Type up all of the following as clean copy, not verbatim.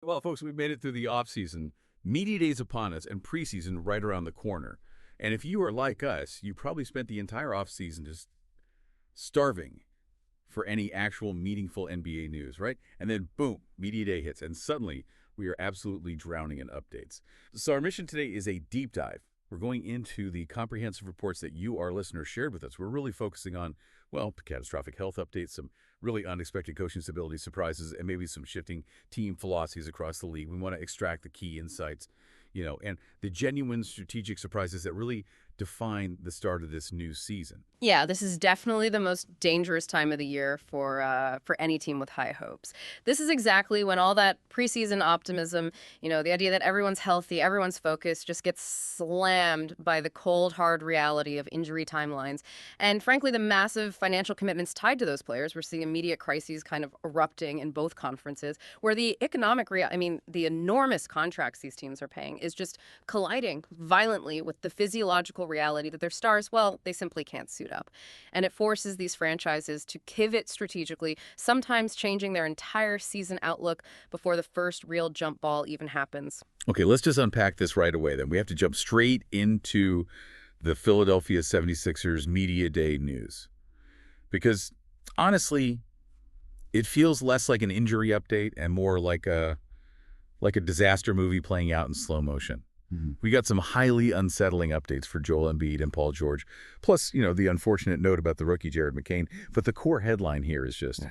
Well, folks, we've made it through the offseason. Media days upon us and preseason right around the corner. And if you are like us, you probably spent the entire offseason just starving for any actual meaningful NBA news, right? And then, boom, media day hits, and suddenly we are absolutely drowning in updates. So our mission today is a deep dive. We're going into the comprehensive reports that you, our listeners, shared with us. We're really focusing on, well, catastrophic health updates, some really unexpected coaching stability surprises, and maybe some shifting team philosophies across the league. We want to extract the key insights, and the genuine strategic surprises that really define the start of this new season. Yeah, this is definitely the most dangerous time of the year for any team with high hopes. This is exactly when all that preseason optimism, the idea that everyone's healthy, everyone's focused, just gets slammed by the cold, hard reality of injury timelines. And frankly, the massive financial commitments tied to those players. We're seeing immediate crises kind of erupting in both conferences, where the the enormous contracts these teams are paying is just colliding violently with the physiological reality that their stars, well, they simply can't suit up. And it forces these franchises to pivot strategically, sometimes changing their entire season outlook before the first real jump ball even happens. Okay, let's just unpack this right away then. We have to jump straight into the Philadelphia 76ers Media Day news. Because honestly, it feels less like an injury update and more like a disaster movie playing out in slow motion. We got some highly unsettling updates for Joel Embiid and Paul George, plus, the unfortunate note about the rookie Jared McCain. But the core headline here is just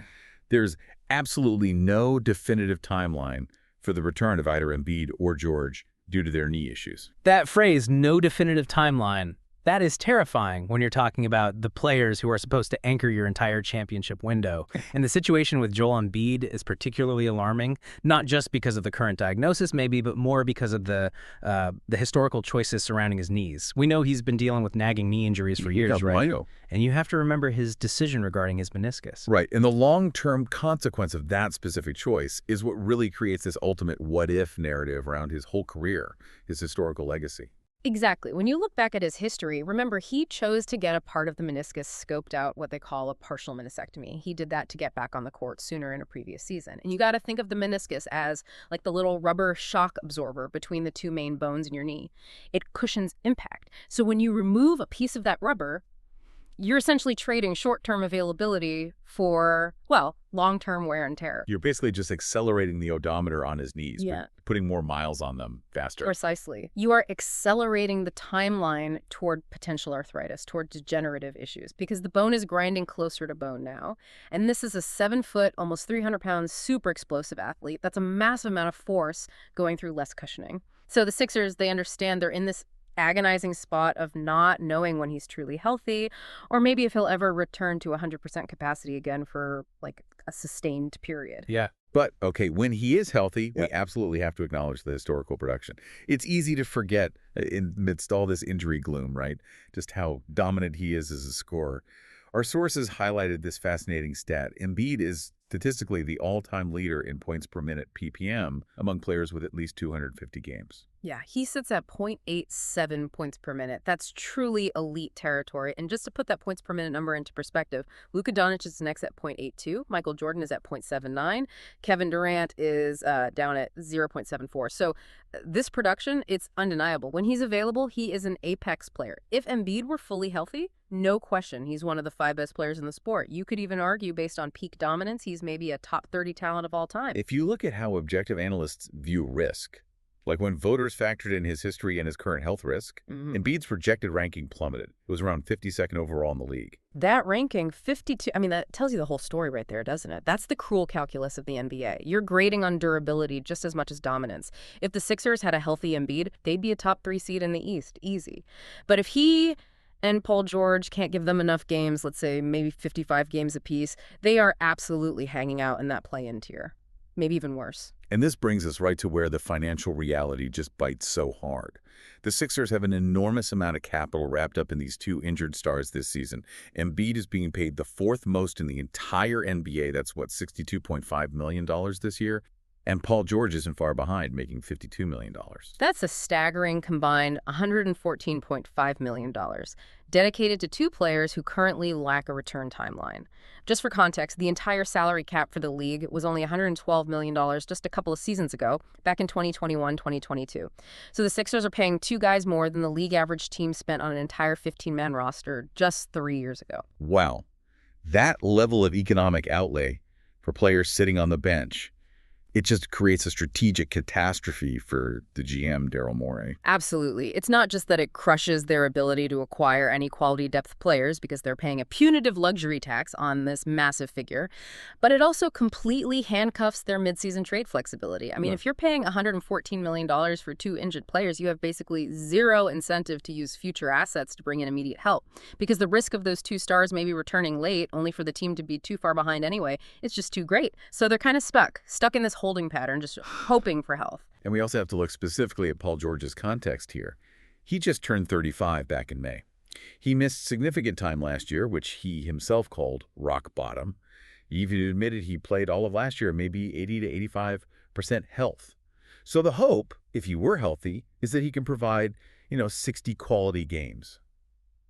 there's absolutely no definitive timeline for the return of either Embiid or George due to their knee issues. That phrase, no definitive timeline, that is terrifying when you're talking about the players who are supposed to anchor your entire championship window. And the situation with Joel Embiid is particularly alarming, not just because of the current diagnosis maybe, but more because of the historical choices surrounding his knees. We know he's been dealing with nagging knee injuries for years, right? And you have to remember his decision regarding his meniscus. Right, and the long-term consequence of that specific choice is what really creates this ultimate what-if narrative around his whole career, his historical legacy. Exactly. When you look back at his history, remember, he chose to get a part of the meniscus scoped out, what they call a partial meniscectomy. He did that to get back on the court sooner in a previous season. And you got to think of the meniscus as like the little rubber shock absorber between the two main bones in your knee. It cushions impact. So when you remove a piece of that rubber, you're essentially trading short-term availability for, well, long-term wear and tear. You're basically just accelerating the odometer on his knees, putting more miles on them faster. Precisely. You are accelerating the timeline toward potential arthritis, toward degenerative issues, because the bone is grinding closer to bone now. And this is a 7-foot, almost 300-pound, super explosive athlete. That's a massive amount of force going through less cushioning. So the Sixers, they understand they're in this agonizing spot of not knowing when he's truly healthy, or maybe if he'll ever return to 100% capacity again for like a sustained period. Yeah. But, okay, when he is healthy, we absolutely have to acknowledge the historical production. It's easy to forget amidst all this injury gloom, right? Just how dominant he is as a scorer. Our sources highlighted this fascinating stat. Embiid is statistically the all-time leader in points per minute PPM among players with at least 250 games. Yeah, he sits at 0.87 points per minute. That's truly elite territory. And just to put that points per minute number into perspective, Luka Doncic is next at 0.82. Michael Jordan is at 0.79. Kevin Durant is down at 0.74. So this production, it's undeniable. When he's available, he is an apex player. If Embiid were fully healthy, no question, he's one of the 5 best players in the sport. You could even argue, based on peak dominance, he's maybe a top 30 talent of all time. If you look at how objective analysts view risk, like when voters factored in his history and his current health risk, Embiid's projected ranking plummeted. It was around 52nd overall in the league. That ranking, 52, that tells you the whole story right there, doesn't it? That's the cruel calculus of the NBA. You're grading on durability just as much as dominance. If the Sixers had a healthy Embiid, they'd be a top 3 seed in the East, easy. But if he and Paul George can't give them enough games, let's say maybe 55 games apiece, they are absolutely hanging out in that play-in tier. Maybe even worse. And this brings us right to where the financial reality just bites so hard. The Sixers have an enormous amount of capital wrapped up in these 2 injured stars this season. Embiid is being paid the 4th most in the entire NBA. That's, $62.5 million this year. And Paul George isn't far behind, making $52 million. That's a staggering combined $114.5 million, dedicated to two players who currently lack a return timeline. Just for context, the entire salary cap for the league was only $112 million just a couple of seasons ago, back in 2021-2022. So the Sixers are paying two guys more than the league average team spent on an entire 15-man roster just 3 years ago. Wow. That level of economic outlay for players sitting on the bench, it just creates a strategic catastrophe for the GM, Daryl Morey. Absolutely. It's not just that it crushes their ability to acquire any quality depth players because they're paying a punitive luxury tax on this massive figure, but it also completely handcuffs their midseason trade flexibility. I mean, if you're paying $114 million for two injured players, you have basically zero incentive to use future assets to bring in immediate help because the risk of those two stars maybe returning late, only for the team to be too far behind anyway, it's just too great. So they're kind of stuck in this holding pattern, just hoping for health. And we also have to look specifically at Paul George's context here. He just turned 35 back in May. He missed significant time last year, which he himself called rock bottom. He even admitted he played all of last year, maybe 80 to 85% health. So the hope, if he were healthy, is that he can provide, 60 quality games.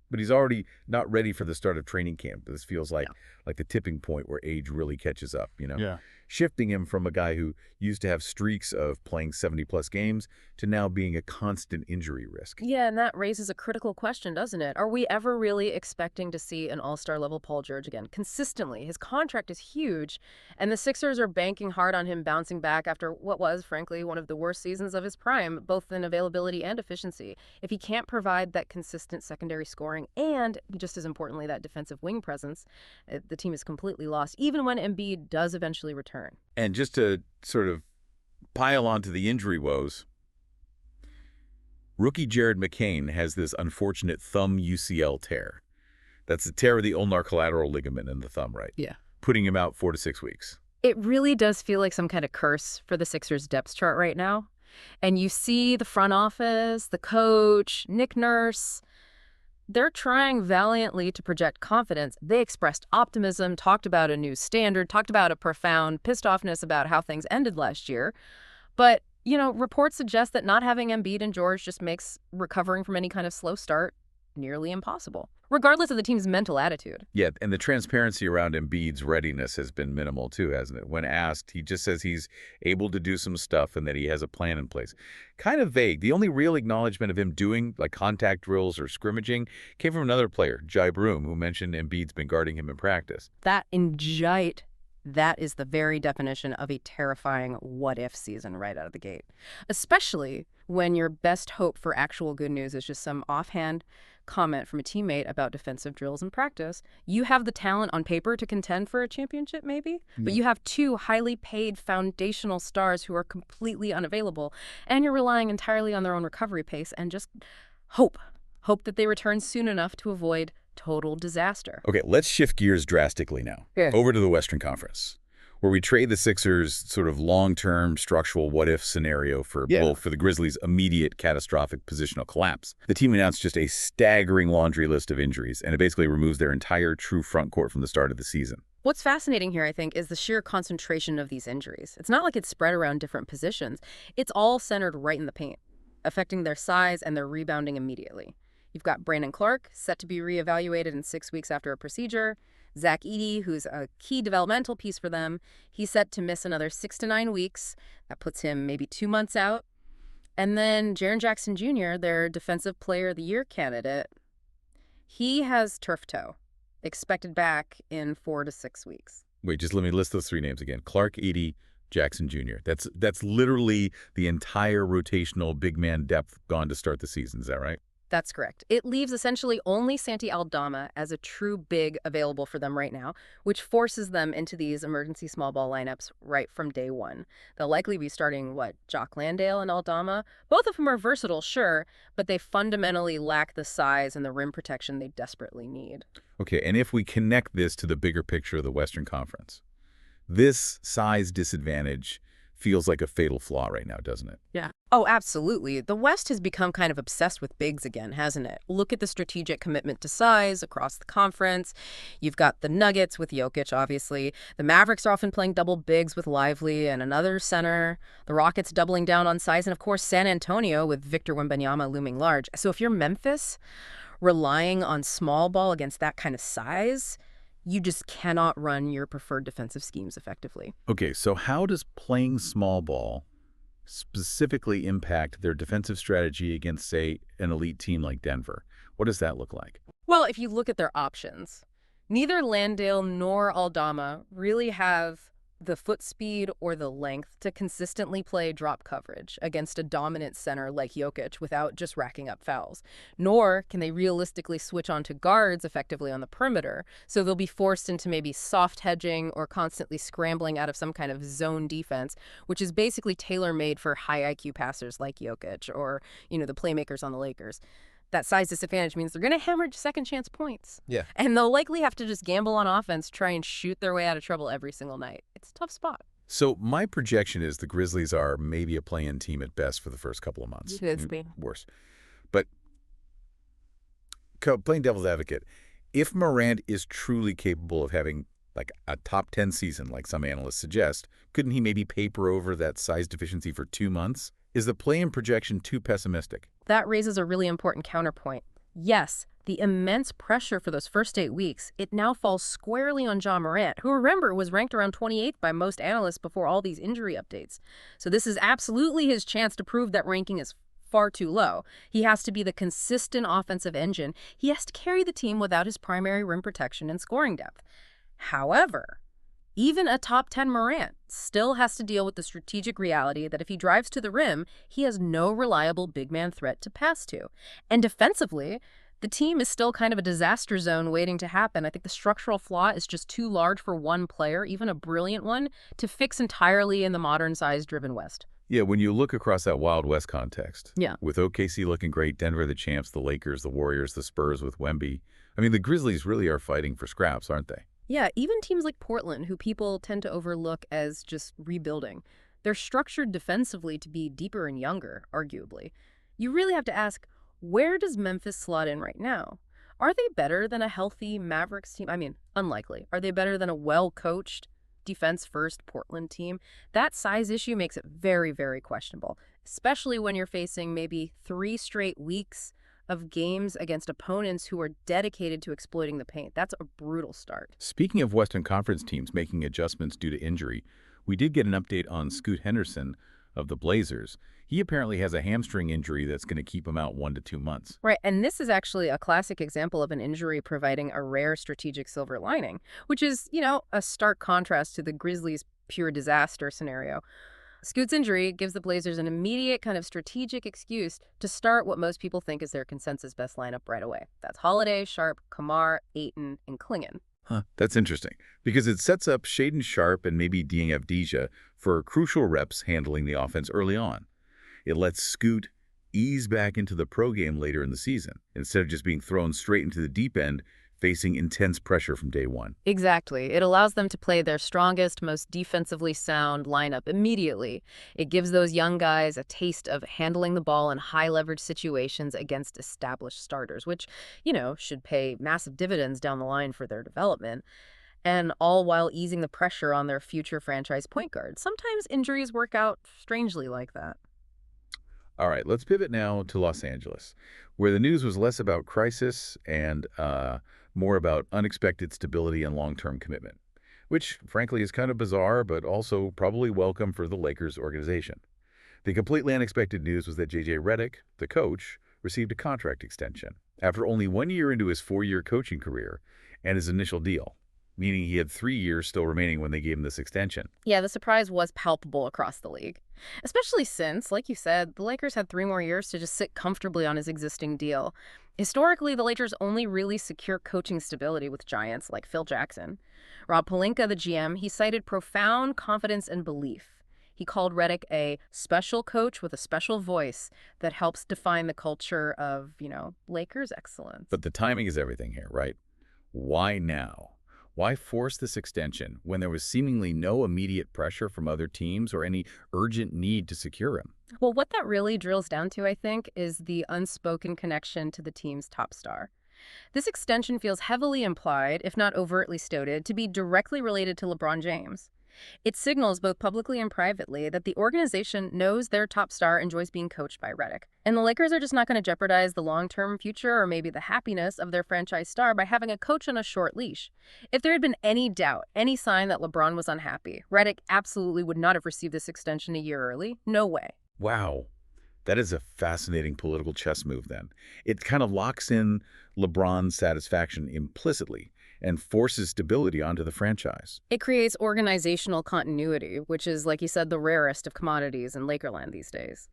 But he's already not ready for the start of training camp. This feels like the tipping point where age really catches up, Yeah. Shifting him from a guy who used to have streaks of playing 70-plus games to now being a constant injury risk. Yeah, and that raises a critical question, doesn't it? Are we ever really expecting to see an all-star level Paul George again? Consistently. His contract is huge, and the Sixers are banking hard on him bouncing back after what was, frankly, one of the worst seasons of his prime, both in availability and efficiency. If he can't provide that consistent secondary scoring and, just as importantly, that defensive wing presence, the team is completely lost, even when Embiid does eventually return. And just to sort of pile onto the injury woes, rookie Jared McCain has this unfortunate thumb UCL tear. That's the tear of the ulnar collateral ligament in the thumb, right? Yeah. Putting him out 4 to 6 weeks. It really does feel like some kind of curse for the Sixers depth chart right now. And you see the front office, the coach, Nick Nurse, they're trying valiantly to project confidence. They expressed optimism, talked about a new standard, talked about a profound pissed offness about how things ended last year. But, reports suggest that not having Embiid and George just makes recovering from any kind of slow start nearly impossible, regardless of the team's mental attitude. Yeah, and the transparency around Embiid's readiness has been minimal too, hasn't it? When asked, he just says he's able to do some stuff and that he has a plan in place. Kind of vague. The only real acknowledgement of him doing like contact drills or scrimmaging came from another player, Ja Morant, who mentioned Embiid's been guarding him in practice. That is the very definition of a terrifying what-if season right out of the gate, especially when your best hope for actual good news is just some offhand comment from a teammate about defensive drills in practice. You have the talent on paper to contend for a championship, maybe, but you have two highly paid foundational stars who are completely unavailable, and you're relying entirely on their own recovery pace and just hope that they return soon enough to avoid total disaster. Okay, let's shift gears drastically now. Yeah. Over to the Western Conference, where we trade the Sixers' sort of long-term structural what-if scenario for the Grizzlies' immediate catastrophic positional collapse. The team announced just a staggering laundry list of injuries, and it basically removes their entire true front court from the start of the season. What's fascinating here, I think, is the sheer concentration of these injuries. It's not like it's spread around different positions. It's all centered right in the paint, affecting their size and their rebounding immediately. You've got Brandon Clark, set to be reevaluated in 6 weeks after a procedure. Zach Edey, who's a key developmental piece for them, he's set to miss another 6 to 9 weeks. That puts him maybe 2 months out. And then Jaren Jackson Jr., their Defensive Player of the Year candidate, he has turf toe, expected back in 4 to 6 weeks. Wait, just let me list those three names again. Clark, Edey, Jackson Jr. That's literally the entire rotational big man depth gone to start the season. Is that right? That's correct. It leaves essentially only Santi Aldama as a true big available for them right now, which forces them into these emergency small ball lineups right from day one. They'll likely be starting, Jock Landale and Aldama? Both of whom are versatile, sure, but they fundamentally lack the size and the rim protection they desperately need. Okay, and if we connect this to the bigger picture of the Western Conference, this size disadvantage feels like a fatal flaw right now, doesn't it? Yeah. Oh, absolutely. The West has become kind of obsessed with bigs again, hasn't it? Look at the strategic commitment to size across the conference. You've got the Nuggets with Jokic, obviously. The Mavericks are often playing double bigs with Lively and another center. The Rockets doubling down on size. And, of course, San Antonio with Victor Wembanyama looming large. So if you're Memphis, relying on small ball against that kind of size, you just cannot run your preferred defensive schemes effectively. Okay, so how does playing small ball specifically impact their defensive strategy against, say, an elite team like Denver? What does that look like? Well, if you look at their options, neither Landale nor Aldama really have the foot speed or the length to consistently play drop coverage against a dominant center like Jokic without just racking up fouls. Nor can they realistically switch on to guards effectively on the perimeter, so they'll be forced into maybe soft hedging or constantly scrambling out of some kind of zone defense, which is basically tailor-made for high IQ passers like Jokic or, the playmakers on the Lakers. That size disadvantage means they're going to hemorrhage second chance points. Yeah. And they'll likely have to just gamble on offense, try and shoot their way out of trouble every single night. It's a tough spot. So my projection is the Grizzlies are maybe a play-in team at best for the first couple of months. Could be. Worse. But playing devil's advocate, if Morant is truly capable of having like a top 10 season, like some analysts suggest, couldn't he maybe paper over that size deficiency for 2 months? Is the play-in projection too pessimistic? That raises a really important counterpoint. Yes, the immense pressure for those first 8 weeks, it now falls squarely on Ja Morant, who, remember, was ranked around 28th by most analysts before all these injury updates. So this is absolutely his chance to prove that ranking is far too low. He has to be the consistent offensive engine. He has to carry the team without his primary rim protection and scoring depth. However, even a top 10 Morant still has to deal with the strategic reality that if he drives to the rim, he has no reliable big man threat to pass to. And defensively, the team is still kind of a disaster zone waiting to happen. I think the structural flaw is just too large for one player, even a brilliant one, to fix entirely in the modern size-driven West. Yeah, when you look across that Wild West context, Yeah. with OKC looking great, Denver the champs, the Lakers, the Warriors, the Spurs with Wemby, I mean, the Grizzlies really are fighting for scraps, aren't they? Yeah, even teams like Portland, who people tend to overlook as just rebuilding, they're structured defensively to be deeper and younger, arguably. You really have to ask, where does Memphis slot in right now? Are they better than a healthy Mavericks team? I mean, unlikely. Are they better than a well-coached, defense-first Portland team? That size issue makes it very, very questionable, especially when you're facing maybe 3 straight weeks of games against opponents who are dedicated to exploiting the paint. That's a brutal start. Speaking of Western Conference teams making adjustments due to injury, we did get an update on Scoot Henderson of the Blazers. He apparently has a hamstring injury that's going to keep him out 1 to 2 months. Right, and this is actually a classic example of an injury providing a rare strategic silver lining, which is, a stark contrast to the Grizzlies' pure disaster scenario. Scoot's injury gives the Blazers an immediate kind of strategic excuse to start what most people think is their consensus best lineup right away. That's Holiday, Sharp, Kamar, Ayton, and Klingon. Huh, that's interesting, because it sets up Shaedon Sharp and maybe Dieng Avdija for crucial reps handling the offense early on. It lets Scoot ease back into the pro game later in the season, instead of just being thrown straight into the deep end, facing intense pressure from day one. Exactly. It allows them to play their strongest, most defensively sound lineup immediately. It gives those young guys a taste of handling the ball in high-leverage situations against established starters, which, should pay massive dividends down the line for their development, and all while easing the pressure on their future franchise point guard. Sometimes injuries work out strangely like that. All right, let's pivot now to Los Angeles, where the news was less about crisis and more about unexpected stability and long-term commitment, which, frankly, is kind of bizarre, but also probably welcome for the Lakers organization. The completely unexpected news was that J.J. Redick, the coach, received a contract extension after only 1 year into his 4-year coaching career and his initial deal, meaning he had 3 years still remaining when they gave him this extension. Yeah, the surprise was palpable across the league, especially since, like you said, the Lakers had 3 more years to just sit comfortably on his existing deal. Historically, the Lakers only really secure coaching stability with giants like Phil Jackson. Rob Pelinka, the GM, he cited profound confidence and belief. He called Redick a special coach with a special voice that helps define the culture of, Lakers excellence. But the timing is everything here, right? Why now? Why force this extension when there was seemingly no immediate pressure from other teams or any urgent need to secure him? Well, what that really drills down to, I think, is the unspoken connection to the team's top star. This extension feels heavily implied, if not overtly stated, to be directly related to LeBron James. It signals both publicly and privately that the organization knows their top star enjoys being coached by Redick. And the Lakers are just not going to jeopardize the long-term future or maybe the happiness of their franchise star by having a coach on a short leash. If there had been any doubt, any sign that LeBron was unhappy, Redick absolutely would not have received this extension a year early. No way. Wow. That is a fascinating political chess move then. It kind of locks in LeBron's satisfaction implicitly and forces stability onto the franchise. It creates organizational continuity, which is, like you said, the rarest of commodities in Lakerland these days.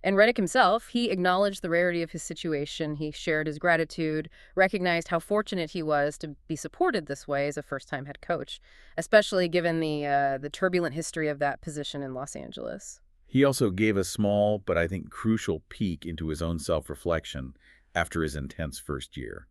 And Redick himself, he acknowledged the rarity of his situation. He shared his gratitude, recognized how fortunate he was to be supported this way as a first-time head coach, especially given the turbulent history of that position in Los Angeles. He also gave a small, but I think crucial peek into his own self-reflection after his intense first year,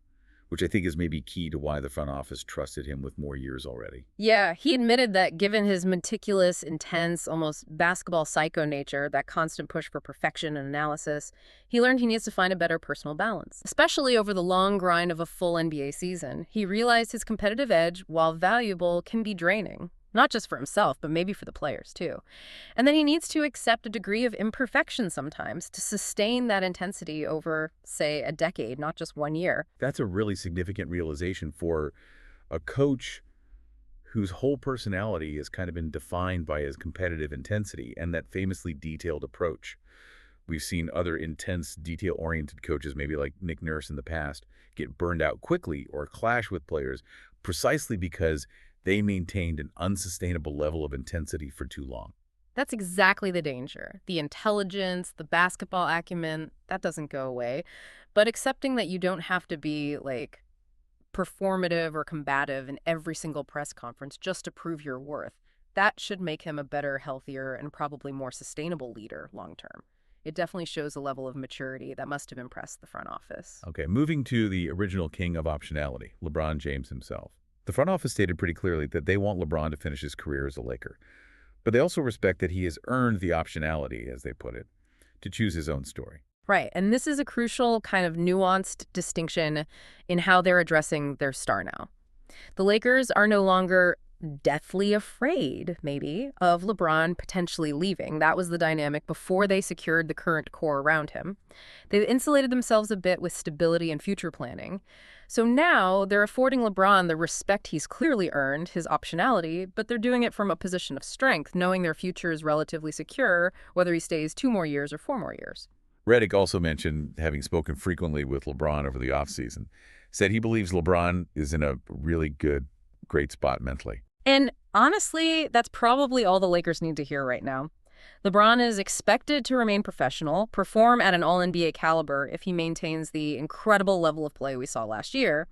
which I think is maybe key to why the front office trusted him with more years already. Yeah, he admitted that given his meticulous, intense, almost basketball psycho nature, that constant push for perfection and analysis, he learned he needs to find a better personal balance. Especially over the long grind of a full NBA season, he realized his competitive edge, while valuable, can be draining. Not just for himself, but maybe for the players, too. And then he needs to accept a degree of imperfection sometimes to sustain that intensity over, say, a decade, not just 1 year. That's a really significant realization for a coach whose whole personality has kind of been defined by his competitive intensity and that famously detailed approach. We've seen other intense, detail-oriented coaches, maybe like Nick Nurse in the past, get burned out quickly or clash with players precisely because they maintained an unsustainable level of intensity for too long. That's exactly the danger. The intelligence, the basketball acumen, that doesn't go away. But accepting that you don't have to be, like, performative or combative in every single press conference just to prove your worth, that should make him a better, healthier, and probably more sustainable leader long term. It definitely shows a level of maturity that must have impressed the front office. Okay, moving to the original king of optionality, LeBron James himself. The front office stated pretty clearly that they want LeBron to finish his career as a Laker. But they also respect that he has earned the optionality, as they put it, to choose his own story. Right, and this is a crucial kind of nuanced distinction in how they're addressing their star now. The Lakers are no longer deathly afraid, maybe, of LeBron potentially leaving. That was the dynamic before they secured the current core around him. They've insulated themselves a bit with stability and future planning. So now they're affording LeBron the respect he's clearly earned, his optionality, but they're doing it from a position of strength, knowing their future is relatively secure, whether he stays 2 more years or 4 more years. Redick also mentioned, having spoken frequently with LeBron over the offseason, said he believes LeBron is in a really great spot mentally. And honestly, that's probably all the Lakers need to hear right now. LeBron is expected to remain professional, perform at an All-NBA caliber if he maintains the incredible level of play we saw last year.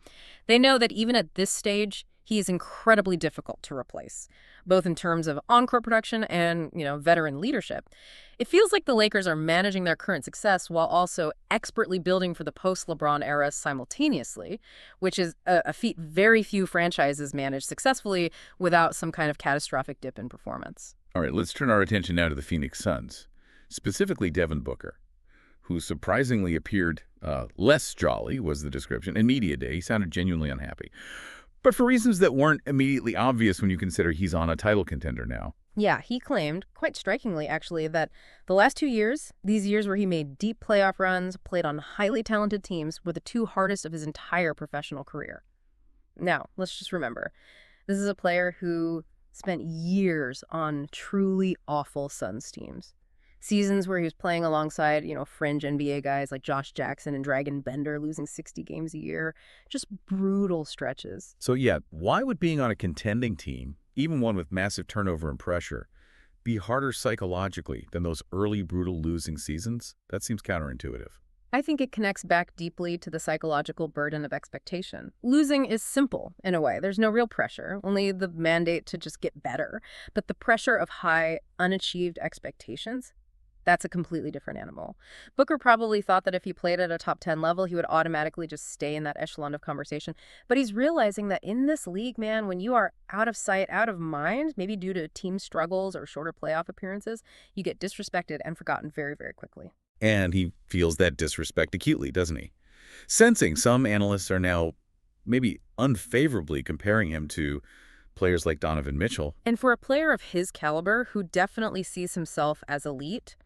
They know that even at this stage, he is incredibly difficult to replace, both in terms of on-court production and, veteran leadership. It feels like the Lakers are managing their current success while also expertly building for the post-LeBron era simultaneously, which is a feat very few franchises manage successfully without some kind of catastrophic dip in performance. All right, let's turn our attention now to the Phoenix Suns, specifically Devin Booker, who surprisingly appeared less jolly, was the description, in media day. He sounded genuinely unhappy, but for reasons that weren't immediately obvious when you consider he's on a title contender now. Yeah, he claimed, quite strikingly actually, that the last 2 years, these years where he made deep playoff runs, played on highly talented teams, were the 2 hardest of his entire professional career. Now, let's just remember, this is a player who spent years on truly awful Suns teams. Seasons where he was playing alongside, fringe NBA guys like Josh Jackson and Dragon Bender, losing 60 games a year. Just brutal stretches. So yeah, why would being on a contending team, even one with massive turnover and pressure, be harder psychologically than those early brutal losing seasons? That seems counterintuitive. I think it connects back deeply to the psychological burden of expectation. Losing is simple, in a way. There's no real pressure, only the mandate to just get better. But the pressure of high, unachieved expectations, That's a completely different animal. Booker probably thought that if he played at a top 10 level, he would automatically just stay in that echelon of conversation. But he's realizing that in this league, man, when you are out of sight, out of mind, maybe due to team struggles or shorter playoff appearances, you get disrespected and forgotten very, very quickly. And he feels that disrespect acutely, doesn't he? Sensing some analysts are now maybe unfavorably comparing him to players like Donovan Mitchell. And for a player of his caliber who definitely sees himself as elite,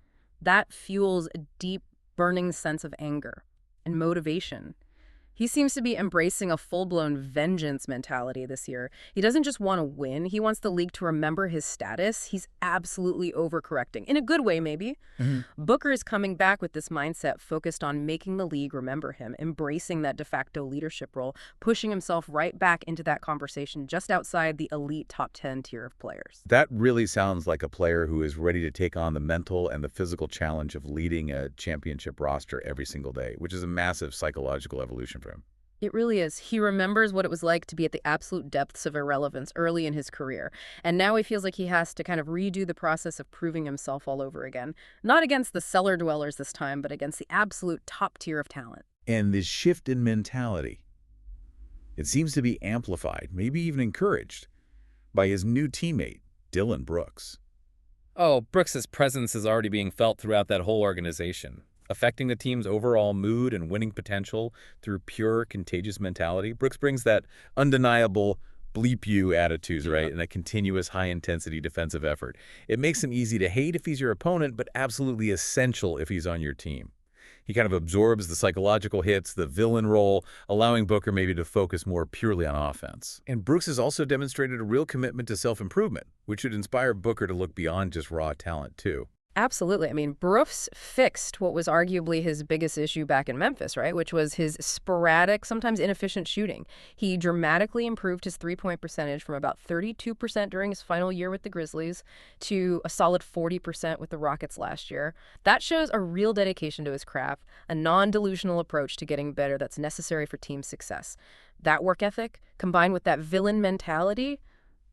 that fuels a deep, burning sense of anger and motivation. He seems to be embracing a full-blown vengeance mentality this year. He doesn't just want to win. He wants the league to remember his status. He's absolutely overcorrecting. In a good way, maybe. Booker is coming back with this mindset focused on making the league remember him, embracing that de facto leadership role, pushing himself right back into that conversation just outside the elite top 10 tier of players. That really sounds like a player who is ready to take on the mental and the physical challenge of leading a championship roster every single day, which is a massive psychological evolution for him. It really is. He remembers what it was like to be at the absolute depths of irrelevance early in his career. And now he feels like he has to kind of redo the process of proving himself all over again. Not against the cellar dwellers this time, but against the absolute top tier of talent. And this shift in mentality, it seems to be amplified, maybe even encouraged, by his new teammate, Dillon Brooks. Oh, Brooks' presence is already being felt throughout that whole organization, affecting the team's overall mood and winning potential through pure contagious mentality. Brooks brings that undeniable bleep you attitude, right, and a continuous high-intensity defensive effort. It makes him easy to hate if he's your opponent, but absolutely essential if he's on your team. He kind of absorbs the psychological hits, the villain role, allowing Booker maybe to focus more purely on offense. And Brooks has also demonstrated a real commitment to self-improvement, which should inspire Booker to look beyond just raw talent, too. Absolutely. I mean, Brooks fixed what was arguably his biggest issue back in Memphis, right? Which was his sporadic, sometimes inefficient shooting. He dramatically improved his three-point percentage from about 32% during his final year with the Grizzlies to a solid 40% with the Rockets last year. That shows a real dedication to his craft, a non-delusional approach to getting better that's necessary for team success. That work ethic, combined with that villain mentality,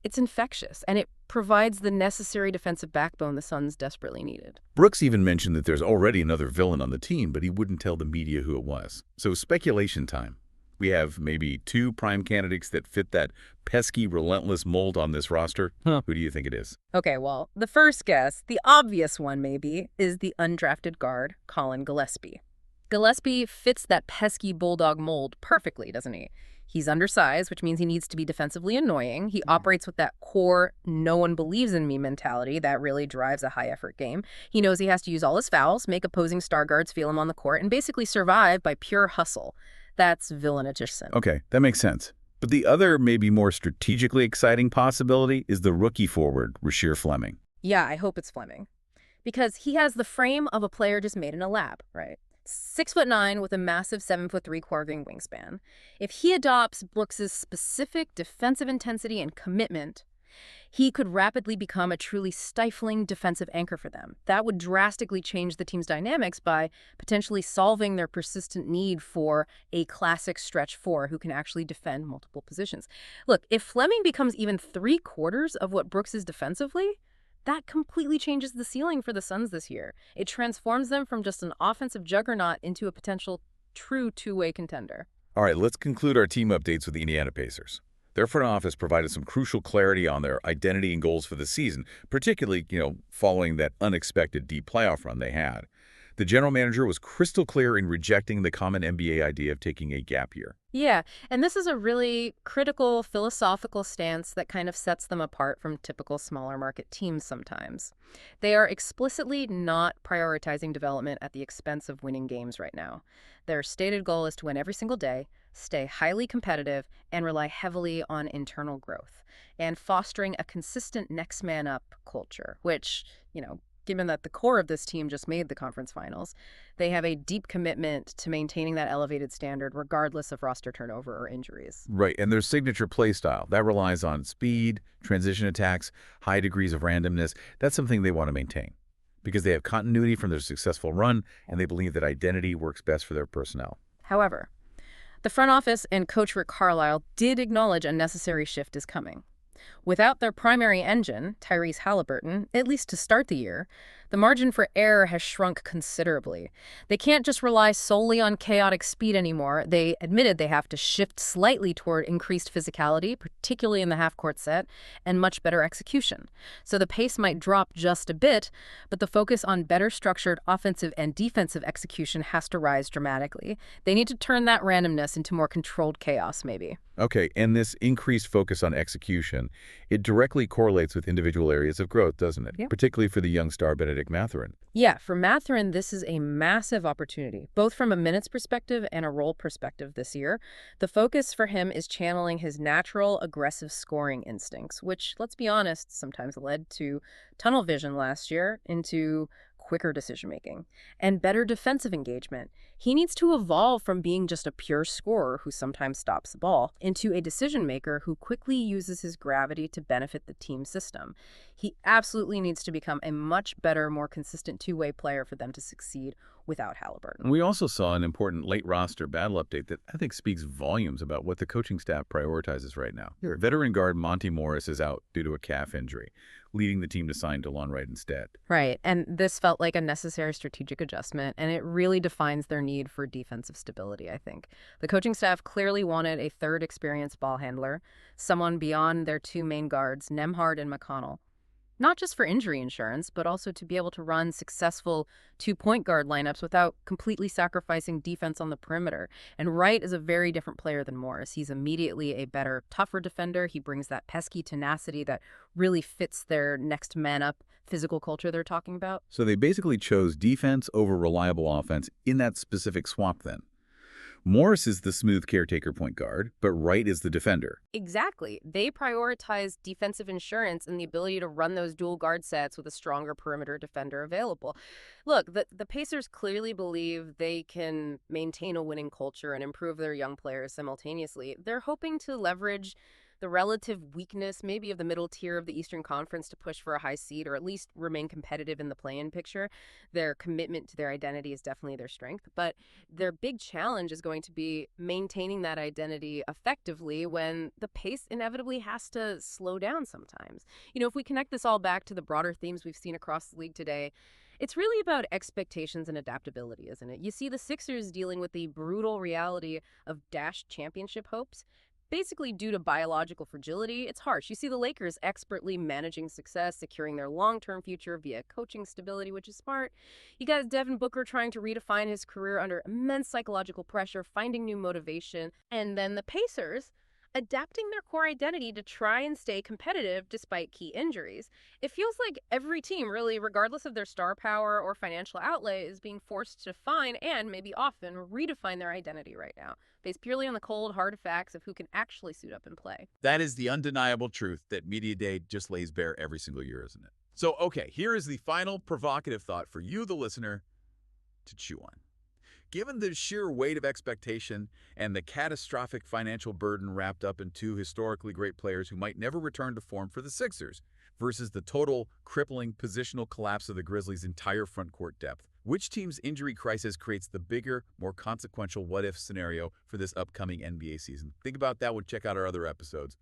it's infectious, and it provides the necessary defensive backbone the Suns desperately needed. Brooks even mentioned that there's already another villain on the team, but he wouldn't tell the media who it was. So speculation time. We have maybe two prime candidates that fit that pesky, relentless mold on this roster. Who do you think it is? Okay, well, the first guess, the obvious one maybe, is the undrafted guard, Colin Gillespie. Gillespie fits that pesky bulldog mold perfectly, doesn't he? He's undersized, which means he needs to be defensively annoying. He operates with that core no one believes in me mentality that really drives a high-effort game. He knows he has to use all his fouls, make opposing star guards feel him on the court, and basically survive by pure hustle. That's villainous. Okay, that makes sense. But the other, maybe more strategically exciting possibility is the rookie forward, Rasheer Fleming. Yeah, I hope it's Fleming. Because he has the frame of a player just made in a lab, right? 6'9" with a massive 7'3" carving wingspan. If he adopts Brooks' specific defensive intensity and commitment, he could rapidly become a truly stifling defensive anchor for them. That would drastically change the team's dynamics by potentially solving their persistent need for a classic stretch four who can actually defend multiple positions. Look, if Fleming becomes even 3/4 of what Brooks is defensively, that completely changes the ceiling for the Suns this year. It transforms them from just an offensive juggernaut into a potential true two-way contender. All right, let's conclude our team updates with the Indiana Pacers. Their front office provided some crucial clarity on their identity and goals for the season, particularly, following that unexpected deep playoff run they had. The general manager was crystal clear in rejecting the common NBA idea of taking a gap year. Yeah, and this is a really critical philosophical stance that kind of sets them apart from typical smaller market teams sometimes. They are explicitly not prioritizing development at the expense of winning games right now. Their stated goal is to win every single day, stay highly competitive, and rely heavily on internal growth, and fostering a consistent next man up culture, which, given that the core of this team just made the conference finals, they have a deep commitment to maintaining that elevated standard regardless of roster turnover or injuries. Right, and their signature play style, that relies on speed, transition attacks, high degrees of randomness. That's something they want to maintain because they have continuity from their successful run, and they believe that identity works best for their personnel. However, the front office and coach Rick Carlisle did acknowledge a necessary shift is coming. Without their primary engine, Tyrese Halliburton, at least to start the year, The margin for error has shrunk considerably. They can't just rely solely on chaotic speed anymore. They admitted they have to shift slightly toward increased physicality, particularly in the half-court set, and much better execution. So the pace might drop just a bit, but the focus on better structured offensive and defensive execution has to rise dramatically. They need to turn that randomness into more controlled chaos, maybe. Okay, and this increased focus on execution, it directly correlates with individual areas of growth, doesn't it? Yeah. Particularly for the young star Benedict Mathurin. Yeah, for Mathurin, this is a massive opportunity, both from a minutes perspective and a role perspective this year. The focus for him is channeling his natural, aggressive scoring instincts, which, let's be honest, sometimes led to tunnel vision last year into quicker decision-making and better defensive engagement. He needs to evolve from being just a pure scorer who sometimes stops the ball into a decision-maker who quickly uses his gravity to benefit the team system. He absolutely needs to become a much better, more consistent two-way player for them to succeed without Halliburton. We also saw an important late roster battle update that I think speaks volumes about what the coaching staff prioritizes right now. Sure. Veteran guard Monty Morris is out due to a calf injury, leading the team to sign DeLon Wright instead. Right, and this felt like a necessary strategic adjustment, and it really defines their need for defensive stability, I think. The coaching staff clearly wanted a third experienced ball handler, someone beyond their two main guards, Nembhard and McConnell. Not just for injury insurance, but also to be able to run successful two-point guard lineups without completely sacrificing defense on the perimeter. And Wright is a very different player than Morris. He's immediately a better, tougher defender. He brings that pesky tenacity that really fits their next man-up physical culture they're talking about. So they basically chose defense over reliable offense in that specific swap then. Morris is the smooth caretaker point guard, but Wright is the defender. Exactly. They prioritize defensive insurance and the ability to run those dual guard sets with a stronger perimeter defender available. Look, the Pacers clearly believe they can maintain a winning culture and improve their young players simultaneously. They're hoping to leverage the relative weakness maybe of the middle tier of the Eastern Conference to push for a high seed or at least remain competitive in the play-in picture. Their commitment to their identity is definitely their strength, but their big challenge is going to be maintaining that identity effectively when the pace inevitably has to slow down sometimes. You know, if we connect this all back to the broader themes we've seen across the league today, it's really about expectations and adaptability, isn't it? You see the Sixers dealing with the brutal reality of dashed championship hopes. Basically, due to biological fragility, it's harsh. You see the Lakers expertly managing success, securing their long-term future via coaching stability, which is smart. You got Devin Booker trying to redefine his career under immense psychological pressure, finding new motivation. And then the Pacers adapting their core identity to try and stay competitive despite key injuries. It feels like every team, really, regardless of their star power or financial outlay, is being forced to define and maybe often redefine their identity right now, based purely on the cold, hard facts of who can actually suit up and play. That is the undeniable truth that Media Day just lays bare every single year, isn't it? So, okay, here is the final provocative thought for you, the listener, to chew on. Given the sheer weight of expectation and the catastrophic financial burden wrapped up in two historically great players who might never return to form for the Sixers versus the total crippling positional collapse of the Grizzlies' entire frontcourt depth, which team's injury crisis creates the bigger, more consequential what-if scenario for this upcoming NBA season? Think about that one. Check out our other episodes.